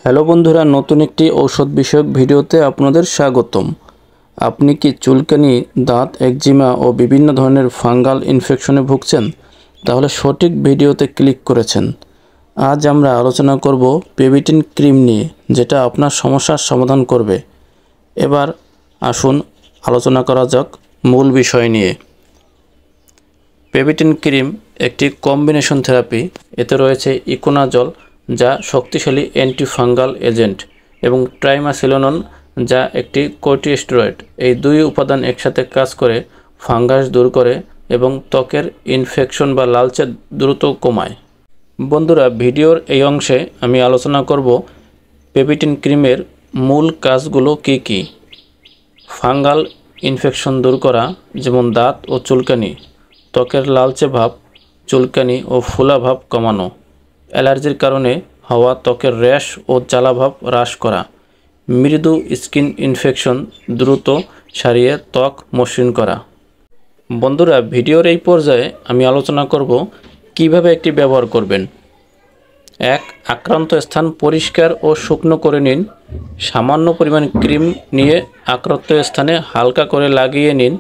Hello বন্ধুরা, নতুন একটি ঔষধ বিষয়ক ভিডিওতে আপনাদের স্বাগতম। আপনি কি চুলকানি, দাঁত, একজিমা ও বিভিন্ন ধরনের ফাঙ্গাল ইনফেকশনে ভুগছেন? তাহলে সঠিক ভিডিওতে ক্লিক করেছেন। আজ আমরা আলোচনা করব পেভিটিন ক্রিম নিয়ে, যেটা আপনার সমস্যার সমাধান করবে। এবার আসুন আলোচনা করা যাক মূল বিষয় নিয়ে। পেভিটিন ক্রিম একটি কম্বিনেশন থেরাপি। এতে রয়েছে ইকোনাজল, যা শক্তিশালী অ্যান্টিফাঙ্গাল এজেন্ট, এবং ট্রাইমাসিনোলন, যা একটি কর্টিকস্টেরয়েড। এই দুই উপাদান একসাথে কাজ করে ফাঙ্গাস দূর করে এবং ত্বকের ইনফেকশন বা লালচে দ্রুত কমায়। বন্ধুরা, ভিডিওর এই অংশে আমি আলোচনা করব পেভিটিন ক্রিমের মূল কাজগুলো কি কি। ফাঙ্গাল ইনফেকশন দূর করা, যেমন দাঁত ও চুলকানি, ত্বকের লালচে ভাব, চুলকানি ও ফোলা ভাব কমানো, অ্যালার্জির কারণে হওয়া ত্বকের র্যাশ ও জ্বালাভাব হ্রাস করা, মৃদু স্কিন ইনফেকশন দ্রুত সারিয়ে ত্বক মসৃণ করা। বন্ধুরা, ভিডিওর এই পর্যায়ে আমি আলোচনা করব কিভাবে এটি ব্যবহার করবেন। 1. আক্রান্ত স্থান পরিষ্কার ও শুকনো করে নিন। সামান্য পরিমাণ ক্রিম নিয়ে আক্রান্ত স্থানে হালকা করে লাগিয়ে নিন।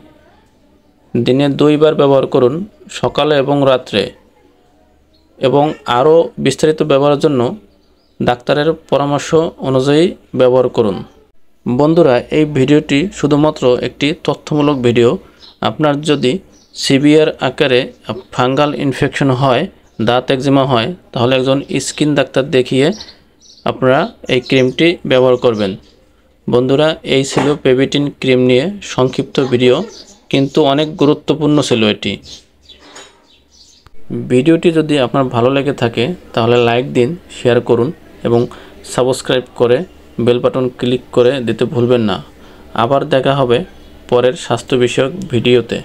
দিনে 2 বার ব্যবহার করুন, সকালে এবং রাত্রে। এবং আরও বিস্তারিত ব্যবহারের জন্য ডাক্তারের পরামর্শ অনুযায়ী ব্যবহার করুন। বন্ধুরা, এই ভিডিওটি শুধুমাত্র একটি তথ্যমূলক ভিডিও। আপনার যদি সিভিয়ার আকারে ফাঙ্গাল ইনফেকশন হয়, দাঁত একজিমা হয়, তাহলে একজন স্কিন ডাক্তার দেখিয়ে আপনারা এই ক্রিমটি ব্যবহার করবেন। বন্ধুরা, এই ছিল পেভিটিন ক্রিম নিয়ে সংক্ষিপ্ত ভিডিও, কিন্তু অনেক গুরুত্বপূর্ণ ছিল এটি। ভিডিওটি যদি আপনার ভালো লেগে থাকে তাহলে লাইক দিন, শেয়ার করুন এবং সাবস্ক্রাইব করে বেল বাটন ক্লিক করে দিতে ভুলবেন না। আবার দেখা হবে পরের স্বাস্থ্য বিষয়ক ভিডিওতে।